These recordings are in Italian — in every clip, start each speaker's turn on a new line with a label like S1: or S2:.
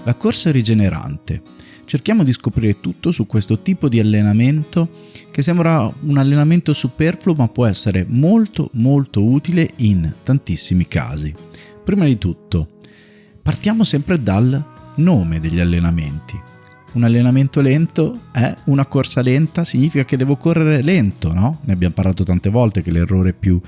S1: La corsa rigenerante. Cerchiamo di scoprire tutto su questo tipo di allenamento che sembra un allenamento superfluo, ma può essere molto utile in tantissimi casi. Prima di tutto, partiamo sempre dal nome degli allenamenti. Un allenamento lento è una corsa lenta, significa che devo correre lento, no? Ne abbiamo parlato tante volte che l'errore più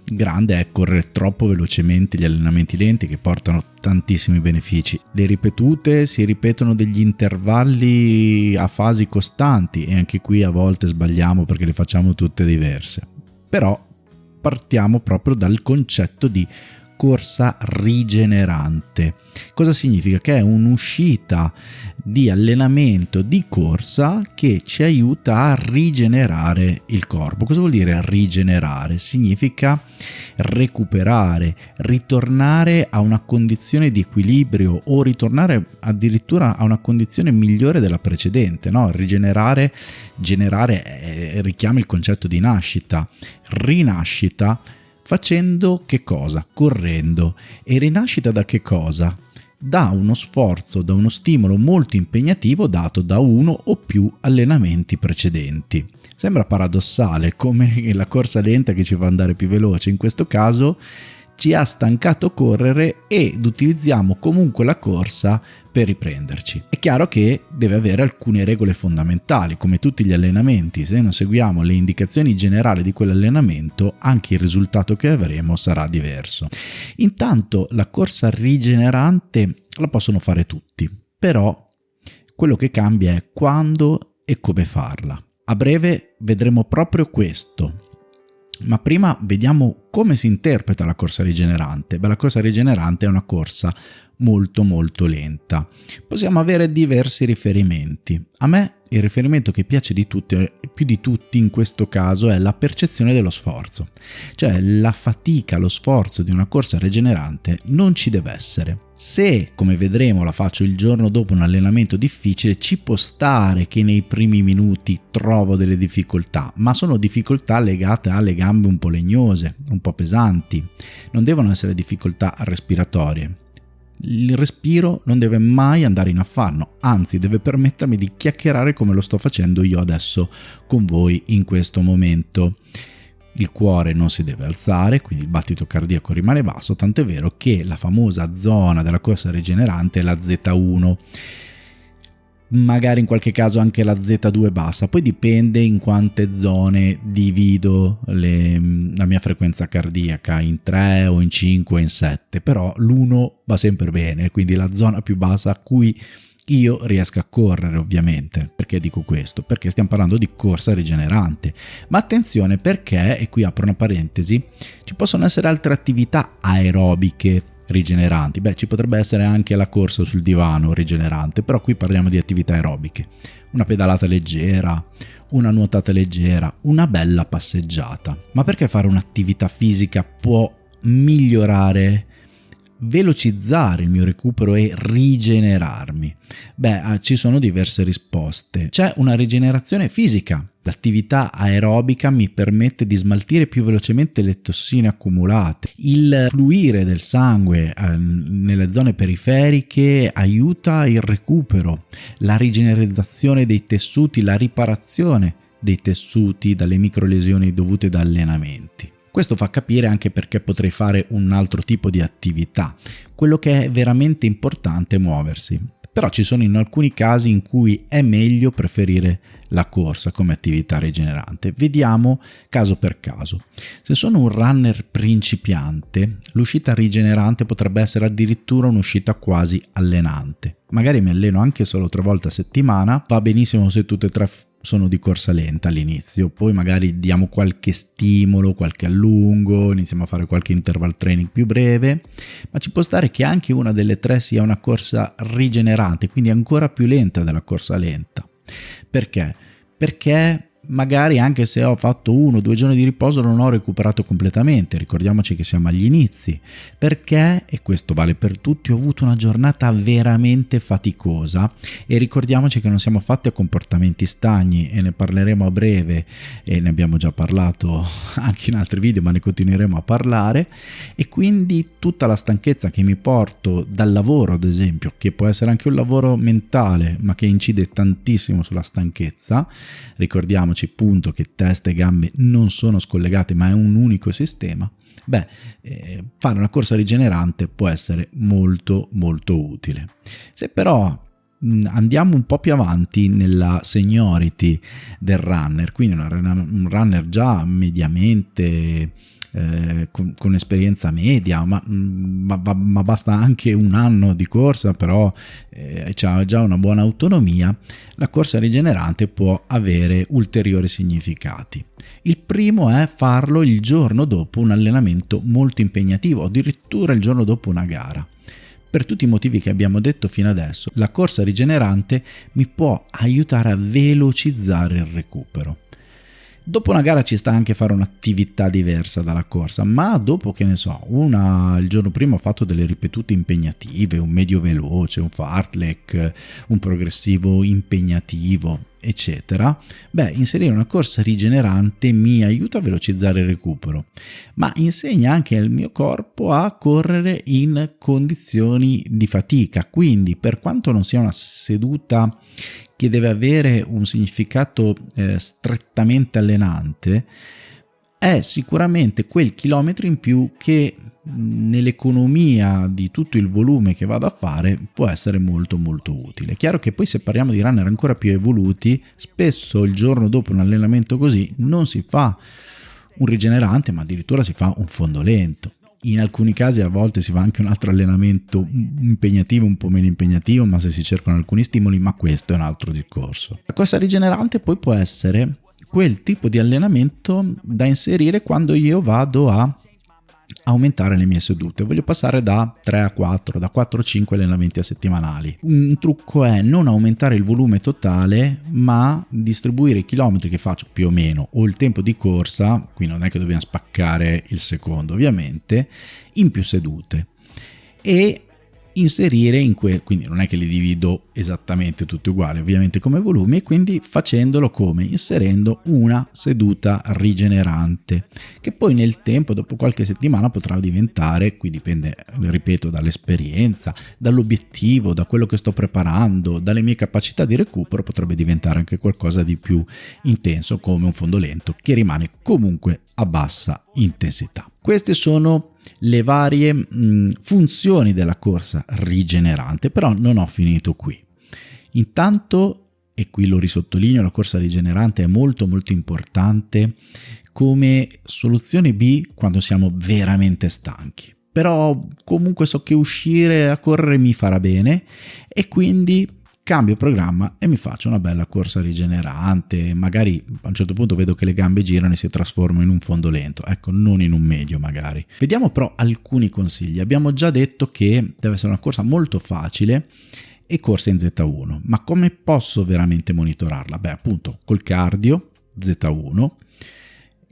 S1: grande è correre troppo velocemente gli allenamenti lenti, che portano tantissimi benefici. Le ripetute si ripetono degli intervalli a fasi costanti e anche qui a volte sbagliamo perché le facciamo tutte diverse. Però partiamo proprio dal concetto di corsa rigenerante. Cosa significa? Che è un'uscita di allenamento di corsa che ci aiuta a rigenerare il corpo. Cosa vuol dire rigenerare? Significa recuperare, ritornare a una condizione di equilibrio o ritornare addirittura a una condizione migliore della precedente, no? Rigenerare, generare richiama il concetto di nascita, rinascita. Facendo che cosa? Correndo. E rinascita da che cosa? Da uno sforzo, da uno stimolo molto impegnativo dato da uno o più allenamenti precedenti. Sembra paradossale, come la corsa lenta che ci fa andare più veloce. In questo caso ci ha stancato correre ed utilizziamo comunque la corsa per riprenderci. È chiaro che deve avere alcune regole fondamentali, come tutti gli allenamenti. Se non seguiamo le indicazioni generali di quell'allenamento, anche il risultato che avremo sarà diverso. Intanto la corsa rigenerante la possono fare tutti, però quello che cambia è quando e come farla. A breve vedremo proprio questo. Ma prima vediamo come si interpreta la corsa rigenerante. La corsa rigenerante è una corsa molto lenta. Possiamo avere diversi riferimenti. A me il riferimento che piace più di tutti in questo caso è la percezione dello sforzo. Cioè la fatica, lo sforzo di una corsa rigenerante non ci deve essere. Se, come vedremo, la faccio il giorno dopo un allenamento difficile, ci può stare che nei primi minuti trovo delle difficoltà, ma sono difficoltà legate alle gambe un po' legnose, un po' pesanti. Non devono essere difficoltà respiratorie. Il respiro non deve mai andare in affanno, anzi deve permettermi di chiacchierare come lo sto facendo io adesso con voi in questo momento. Il cuore non si deve alzare, quindi il battito cardiaco rimane basso, tant'è vero che la famosa zona della corsa rigenerante è la Z1, magari in qualche caso anche la Z2 bassa, poi dipende in quante zone divido la mia frequenza cardiaca, in 3 o in 5 o in 7, però l'1 va sempre bene, quindi la zona più bassa a cui io riesco a correre, ovviamente. Perché dico questo? Perché stiamo parlando di corsa rigenerante, ma attenzione perché, e qui apro una parentesi, ci possono essere altre attività aerobiche rigeneranti. Ci potrebbe essere anche la corsa sul divano rigenerante, però qui parliamo di attività aerobiche. Una pedalata leggera, una nuotata leggera, una bella passeggiata. Ma perché fare un'attività fisica può migliorare, velocizzare il mio recupero e rigenerarmi? Ci sono diverse risposte. C'è una rigenerazione fisica. L'attività aerobica mi permette di smaltire più velocemente le tossine accumulate. Il fluire del sangue nelle zone periferiche aiuta il recupero, la rigenerizzazione dei tessuti, la riparazione dei tessuti dalle microlesioni dovute da allenamenti. Questo fa capire anche perché potrei fare un altro tipo di attività. Quello che è veramente importante è muoversi. Però ci sono in alcuni casi in cui è meglio preferire la corsa come attività rigenerante. Vediamo caso per caso. Se sono un runner principiante, l'uscita rigenerante potrebbe essere addirittura un'uscita quasi allenante. Magari mi alleno anche solo 3 volte a settimana, va benissimo se tutte e 3 sono di corsa lenta all'inizio, poi magari diamo qualche stimolo, qualche allungo, iniziamo a fare qualche interval training più breve, ma ci può stare che anche una delle 3 sia una corsa rigenerante, quindi ancora più lenta della corsa lenta. Perché? Perché magari anche se ho fatto 1 o 2 giorni di riposo non ho recuperato completamente. Ricordiamoci che siamo agli inizi, perché, e questo vale per tutti, ho avuto una giornata veramente faticosa, e ricordiamoci che non siamo fatti a comportamenti stagni, e ne parleremo a breve, e ne abbiamo già parlato anche in altri video, ma ne continueremo a parlare. E quindi tutta la stanchezza che mi porto dal lavoro, ad esempio, che può essere anche un lavoro mentale ma che incide tantissimo sulla stanchezza, ricordiamoci appunto che testa e gambe non sono scollegate ma è un unico sistema. Fare una corsa rigenerante può essere molto molto utile. Se però andiamo un po' più avanti nella seniority del runner, quindi un runner già mediamente con esperienza media, ma basta anche un anno di corsa, però c'ha già una buona autonomia, la corsa rigenerante può avere ulteriori significati. Il primo è farlo il giorno dopo un allenamento molto impegnativo, addirittura il giorno dopo una gara. Per tutti i motivi che abbiamo detto fino adesso, la corsa rigenerante mi può aiutare a velocizzare il recupero. Dopo una gara ci sta anche fare un'attività diversa dalla corsa, ma dopo, che ne so, il giorno prima ho fatto delle ripetute impegnative, un medio veloce, un fartlek, un progressivo impegnativo, eccetera, inserire una corsa rigenerante mi aiuta a velocizzare il recupero, ma insegna anche al mio corpo a correre in condizioni di fatica. Quindi, per quanto non sia una seduta che deve avere un significato strettamente allenante, è sicuramente quel chilometro in più che nell'economia di tutto il volume che vado a fare può essere molto molto utile. Chiaro che poi, se parliamo di runner ancora più evoluti, spesso il giorno dopo un allenamento così non si fa un rigenerante, ma addirittura si fa un fondo lento. In alcuni casi a volte si fa anche un altro allenamento impegnativo, un po' meno impegnativo, ma se si cercano alcuni stimoli, ma questo è un altro discorso. La corsa rigenerante poi può essere quel tipo di allenamento da inserire quando io vado a aumentare le mie sedute. Voglio passare da 3 a 4, da 4 a 5 allenamenti a settimanali. Un trucco è non aumentare il volume totale, ma distribuire i chilometri che faccio più o meno, o il tempo di corsa, qui non è che dobbiamo spaccare il secondo ovviamente, in più sedute, e inserire quindi non è che li divido esattamente tutti uguali ovviamente come volumi, e quindi facendolo come? Inserendo una seduta rigenerante, che poi nel tempo, dopo qualche settimana, potrà diventare, qui dipende, ripeto, dall'esperienza, dall'obiettivo, da quello che sto preparando, dalle mie capacità di recupero, potrebbe diventare anche qualcosa di più intenso, come un fondo lento che rimane comunque a bassa intensità. Queste sono le varie funzioni della corsa rigenerante, però non ho finito qui. Intanto, e qui lo risottolineo, la corsa rigenerante è molto molto importante come soluzione B quando siamo veramente stanchi. Però comunque so che uscire a correre mi farà bene, e quindi cambio programma e mi faccio una bella corsa rigenerante. Magari a un certo punto vedo che le gambe girano e si trasformano in un fondo lento, ecco, non in un medio magari. Vediamo però alcuni consigli. Abbiamo già detto che deve essere una corsa molto facile e corsa in Z1, ma come posso veramente monitorarla? Appunto col cardio Z1,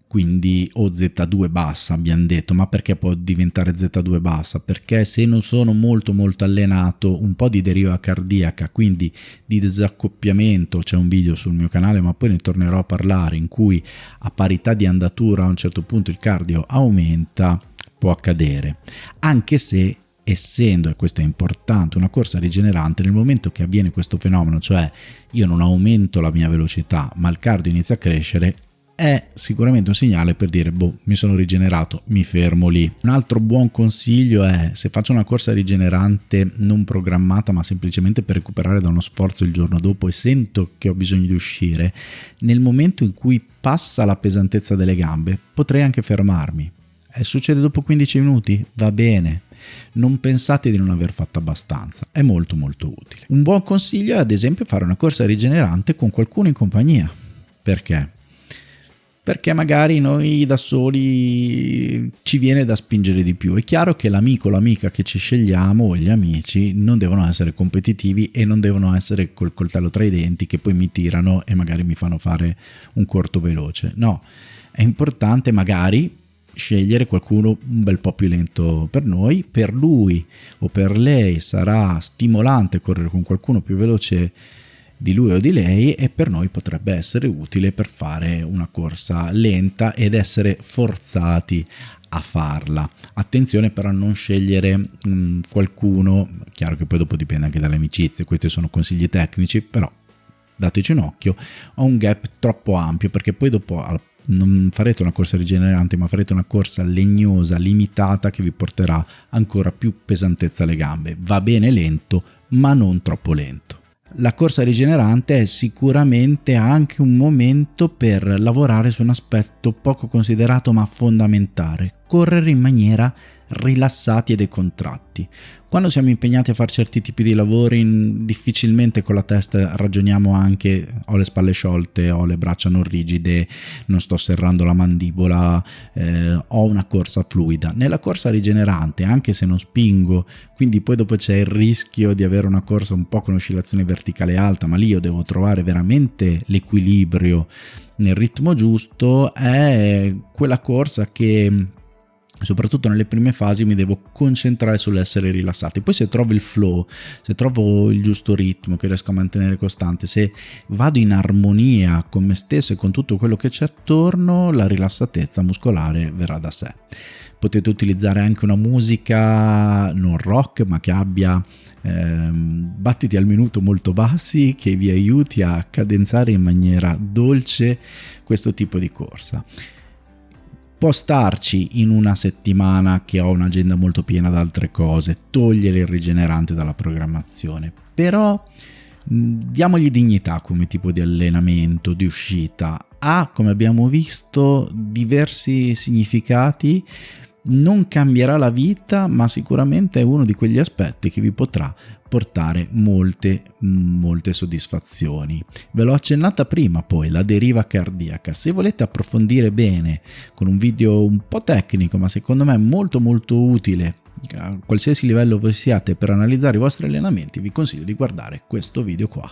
S1: quindi, o Z2 bassa abbiamo detto. Ma perché può diventare Z2 bassa? Perché se non sono molto molto allenato, un po' di deriva cardiaca, quindi di disaccoppiamento, c'è un video sul mio canale ma poi ne tornerò a parlare, in cui a parità di andatura a un certo punto il cardio aumenta, può accadere. Anche se, essendo, e questo è importante, una corsa rigenerante, nel momento che avviene questo fenomeno, cioè io non aumento la mia velocità ma il cardio inizia a crescere, è sicuramente un segnale per dire mi sono rigenerato, mi fermo lì. Un altro buon consiglio è, se faccio una corsa rigenerante non programmata ma semplicemente per recuperare da uno sforzo il giorno dopo e sento che ho bisogno di uscire, nel momento in cui passa la pesantezza delle gambe potrei anche fermarmi. Succede dopo 15 minuti? Va bene. Non pensate di non aver fatto abbastanza, è molto molto utile. Un buon consiglio è ad esempio fare una corsa rigenerante con qualcuno in compagnia. Perché? perché magari noi da soli ci viene da spingere di più. È chiaro che l'amico o l'amica che ci scegliamo, o gli amici, non devono essere competitivi e non devono essere col coltello tra i denti che poi mi tirano e magari mi fanno fare un corto veloce. No, è importante magari scegliere qualcuno un bel po' più lento per noi. Per lui o per lei sarà stimolante correre con qualcuno più veloce di lui o di lei, e per noi potrebbe essere utile per fare una corsa lenta ed essere forzati a farla. Attenzione però a non scegliere qualcuno, chiaro che poi dopo dipende anche dalle amicizie, questi sono consigli tecnici, però dateci un occhio a un gap troppo ampio, perché poi dopo non farete una corsa rigenerante, ma farete una corsa legnosa, limitata, che vi porterà ancora più pesantezza alle gambe. Va bene lento, ma non troppo lento. La corsa rigenerante è sicuramente anche un momento per lavorare su un aspetto poco considerato ma fondamentale: correre in maniera rilassati e decontratti. Quando siamo impegnati a fare certi tipi di lavori, difficilmente con la testa ragioniamo anche: ho le spalle sciolte, ho le braccia non rigide, non sto serrando la mandibola, ho una corsa fluida. Nella corsa rigenerante, anche se non spingo, quindi poi dopo c'è il rischio di avere una corsa un po' con oscillazione verticale alta, ma lì io devo trovare veramente l'equilibrio nel ritmo giusto. È quella corsa che soprattutto nelle prime fasi mi devo concentrare sull'essere rilassati. Poi se trovo il flow, se trovo il giusto ritmo che riesco a mantenere costante, se vado in armonia con me stesso e con tutto quello che c'è attorno, la rilassatezza muscolare verrà da sé. Potete utilizzare anche una musica non rock, ma che abbia battiti al minuto molto bassi, che vi aiuti a cadenzare in maniera dolce questo tipo di corsa. Può starci in una settimana che ho un'agenda molto piena da altre cose, togliere il rigenerante dalla programmazione, però diamogli dignità come tipo di allenamento, di uscita. Ha, come abbiamo visto, diversi significati. Non cambierà la vita, ma sicuramente è uno di quegli aspetti che vi potrà portare molte soddisfazioni. Ve l'ho accennata prima, poi la deriva cardiaca. Se volete approfondire bene con un video un po' tecnico, ma secondo me molto utile a qualsiasi livello voi siate per analizzare i vostri allenamenti, vi consiglio di guardare questo video qua.